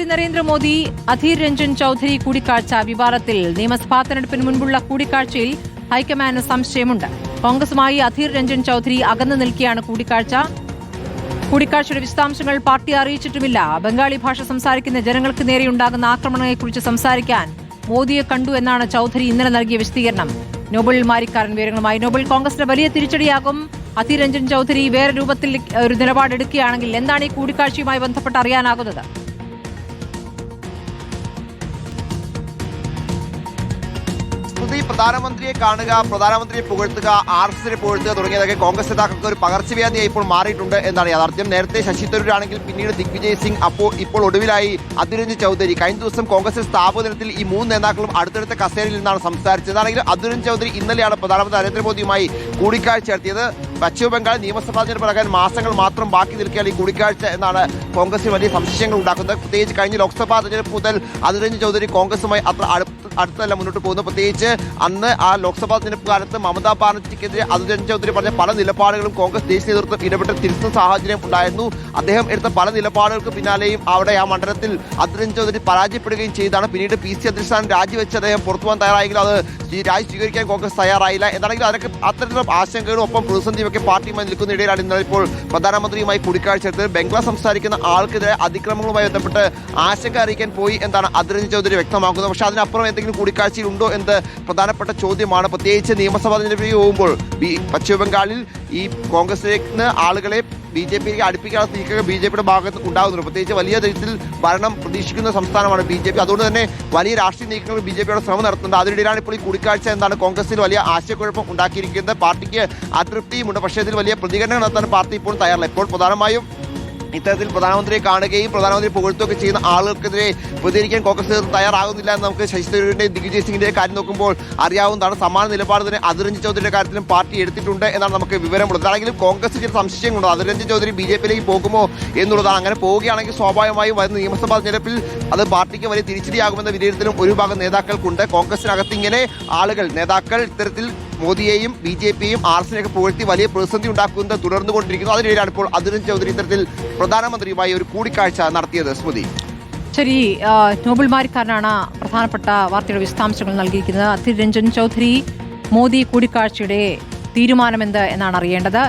പ്രധാനമന്ത്രി നരേന്ദ്രമോദി അധീർ രഞ്ജൻ ചൌധരി കൂടിക്കാഴ്ച വിവാദത്തിൽ നിയമസഭാ തെരഞ്ഞെടുപ്പിന് മുൻപുള്ള കൂടിക്കാഴ്ചയിൽ ഹൈക്കമാൻഡിന് സംശയമുണ്ട്. കോൺഗ്രസുമായി അധീർ രഞ്ജൻ ചൌധരി അകന്നു നിൽക്കെയാണ് കൂടിക്കാഴ്ചയുടെ വിശദാംശങ്ങൾ പാർട്ടി അറിയിച്ചിട്ടുമില്ല. ബംഗാളി ഭാഷ സംസാരിക്കുന്ന ജനങ്ങൾക്ക് നേരെയുണ്ടാകുന്ന ആക്രമണങ്ങളെക്കുറിച്ച് സംസാരിക്കാൻ മോദിയെ കണ്ടു എന്നാണ് ചൌധരി ഇന്നലെ നൽകിയ വിശദീകരണം. നോബൽ മാരിക്കാരൻ വിവരങ്ങളുമായി. നോബൽ, കോൺഗ്രസിന് വലിയ തിരിച്ചടിയാകും അധീർ രഞ്ജൻ ചൌധരി വേറെ രൂപത്തിൽ ഒരു നിലപാടെടുക്കുകയാണെങ്കിൽ. എന്താണ് ഈ കൂടിക്കാഴ്ചയുമായി ബന്ധപ്പെട്ട് അറിയാനാകുന്നത്? പ്രധാനമന്ത്രിയെ കാണുക, പ്രധാനമന്ത്രിയെ പുകഴ്ത്തുക, RSSനെ പുകഴ്ത്തുക തുടങ്ങിയതൊക്കെ കോൺഗ്രസ് നേതാക്കൾക്ക് ഒരു പകർച്ചവ്യാധിയായി ഇപ്പോൾ മാറിയിട്ടുണ്ട് എന്നാണ് യാഥാർത്ഥ്യം. നേരത്തെ ശശി തരൂരാണെങ്കിൽ, പിന്നീട് ദിഗ്വിജയ് സിംഗ്, ഇപ്പോൾ ഒടുവിലായി അധീർ രഞ്ജൻ ചൌധരി. കഴിഞ്ഞ ദിവസം കോൺഗ്രസ് സ്ഥാപക ദിനത്തിൽ ഈ മൂന്ന് നേതാക്കളും അടുത്തടുത്ത കസേരയിൽ നിന്നാണ് സംസാരിച്ചത്. അതാണെങ്കിൽ അധീർ രഞ്ജൻ ചൌധരി ഇന്നലെയാണ് പ്രധാനമന്ത്രി നരേന്ദ്രമോദിയുമായി കൂടിക്കാഴ്ച നടത്തിയത്. പശ്ചിമ ബംഗാൾ നിയമസഭാ തെരഞ്ഞെടുപ്പ് നടക്കാൻ മാസങ്ങൾ മാത്രം ബാക്കി നിൽക്കുകയാണ് ഈ കൂടിക്കാഴ്ച എന്നാണ് കോൺഗ്രസിന് വലിയ സംശയങ്ങൾ ഉണ്ടാക്കുന്നത്. പ്രത്യേകിച്ച് കഴിഞ്ഞ ലോക്സഭാ തെരഞ്ഞെടുപ്പ് മുതൽ അധീർ രഞ്ജൻ ചൌധരി കോൺഗ്രസുമായി അത്ര അടുത്തല്ല മുന്നോട്ട് പോകുന്നു. പ്രത്യേകിച്ച് അന്ന് ആ ലോക്സഭാ തെരഞ്ഞെടുപ്പ് കാലത്ത് മമതാ ബാനർജിക്കെതിരെ അധീർ രഞ്ജൻ ചൌധരി പറഞ്ഞ പല നിലപാടുകളും കോൺഗ്രസ് ദേശീയ നേതൃത്വം ഇടപെട്ട് തിരുത്തുന്ന സാഹചര്യം ഉണ്ടായിരുന്നു. അദ്ദേഹം എടുത്ത പല നിലപാടുകൾക്ക് പിന്നാലെയും അവിടെ ആ മണ്ഡലത്തിൽ അധീർ രഞ്ജൻ ചൌധരി പരാജയപ്പെടുകയും ചെയ്താണ്. പിന്നീട് PC അധ്യക്ഷ രാജിവെച്ച് അദ്ദേഹം പുറത്തു പോകാൻ തയ്യാറായെങ്കിലും അത് രാജി സ്വീകരിക്കാൻ കോൺഗ്രസ് തയ്യാറായില്ല. എന്താണെങ്കിലും അതൊക്കെ അത്തരത്തിലുള്ള ആശങ്കകളും ഒപ്പം പ്രതിസന്ധിയൊക്കെ പാർട്ടിയുമായി നിൽക്കുന്നതിനിടയിലാണ് ഇന്നലെ ഇപ്പോൾ പ്രധാനമന്ത്രിയുമായി കൂടിക്കാഴ്ച നടത്തിയത്. ബംഗ്ലാ സംസാരിക്കുന്ന ആൾക്കെതിരെ അതിക്രമങ്ങളുമായി ബന്ധപ്പെട്ട് ആശങ്ക അറിയിക്കാൻ പോയി എന്നാണ് അധീർ രഞ്ജൻ ചൌധരി വ്യക്തമാക്കുന്നത്. പക്ഷേ അതിനപ്പുറം എന്തെങ്കിലും കൂടിക്കാഴ്ചയിൽ ഉണ്ടോ എന്ന് പ്രധാനപ്പെട്ട ചോദ്യമാണ്. പ്രത്യേകിച്ച് നിയമസഭാ തെരഞ്ഞെടുപ്പിലേക്ക് പോകുമ്പോൾ പശ്ചിമ ബംഗാളിൽ ഈ കോൺഗ്രസിലേക്ക് ആളുകളെ BJPയിലേക്ക് അടുപ്പിക്കാനുള്ള നീക്കങ്ങൾ BJPയുടെ ഭാഗത്ത് ഉണ്ടാകുന്നുണ്ട്. പ്രത്യേകിച്ച് വലിയ തരത്തിൽ ഭരണം പ്രതീക്ഷിക്കുന്ന സംസ്ഥാനമാണ് BJP. അതുകൊണ്ട് തന്നെ വലിയ രാഷ്ട്രീയ നീക്കങ്ങൾ BJPയുടെ ശ്രമം നടത്തുന്നുണ്ട്. അതിനിടയിലാണ് ഇപ്പോൾ ഈ കൂടിക്കാഴ്ച എന്താണ് കോൺഗ്രസിൽ വലിയ ആശയക്കുഴപ്പം ഉണ്ടാക്കിയിരിക്കുന്നത്. പാർട്ടിക്ക് അതൃപ്തിയുമുണ്ട്. പക്ഷേ ഇതിൽ വലിയ പ്രതികരണം നടത്താൻ പാർട്ടി ഇപ്പോൾ തയ്യാറല്ല. ഇപ്പോൾ പ്രധാനമായും ഇത്തരത്തിൽ പ്രധാനമന്ത്രിയെ കാണുകയും പ്രധാനമന്ത്രി പുകഴ്ത്തുകയൊക്കെ ചെയ്യുന്ന ആളുകൾക്കെതിരെ പ്രതികരിക്കാൻ കോൺഗ്രസ് തയ്യാറാകുന്നില്ല എന്ന് നമുക്ക് ശശി തരൂരിന്റെയും ദിഗ്വിജയ് സിംഗിന്റെയും കാര്യം നോക്കുമ്പോൾ അറിയാവുന്നതാണ്. സമാന നിലപാട് തന്നെ അധീർ രഞ്ജൻ ചൌധരിയുടെ കാര്യത്തിലും പാർട്ടി എടുത്തിട്ടുണ്ട് എന്നാണ് നമുക്ക് വിവരമുള്ളത്. അതാണെങ്കിലും കോൺഗ്രസ് ചില സംശയങ്ങളുണ്ട്. അധീർ രഞ്ജൻ ചൌധരി BJPയിലേക്ക് പോകുമോ എന്നുള്ളതാണ്. അങ്ങനെ പോവുകയാണെങ്കിൽ സ്വാഭാവികമായും വരുന്ന നിയമസഭാ തെരഞ്ഞെടുപ്പിൽ അത് പാർട്ടിക്ക് വലിയ തിരിച്ചടിയാകുമെന്ന വിലയിരുത്തലും ഒരു ഭാഗം നേതാക്കൾക്കുണ്ട്. കോൺഗ്രസിനകത്ത് ഇങ്ങനെ നേതാക്കൾ ഇത്തരത്തിൽ മോദിയെയും BJPയെയും RSSനെയൊക്കെ പുകഴ്ത്തി വലിയ പ്രതിസന്ധി ഉണ്ടാക്കുന്നത് തുടർന്നുകൊണ്ടിരിക്കുന്നു. അതിനിടയിലാണ് ഇപ്പോൾ അധീർ രഞ്ജൻ ചൌധരി ഇത്തരത്തിൽ പ്രധാനമന്ത്രിയുമായി ഒരു കൂടിക്കാഴ്ച നടത്തിയത്. സ്മൃതി, ശരി. നോബൽ മാരിക്കാരനാണ് പ്രധാനപ്പെട്ട വാർത്തയുടെ വിശദാംശങ്ങൾ നൽകിയിരിക്കുന്നത്. അധീർ രഞ്ജൻ ചൌധരി മോദി കൂടിക്കാഴ്ചയുടെ തീരുമാനമെന്ത് എന്നാണ് അറിയേണ്ടത്.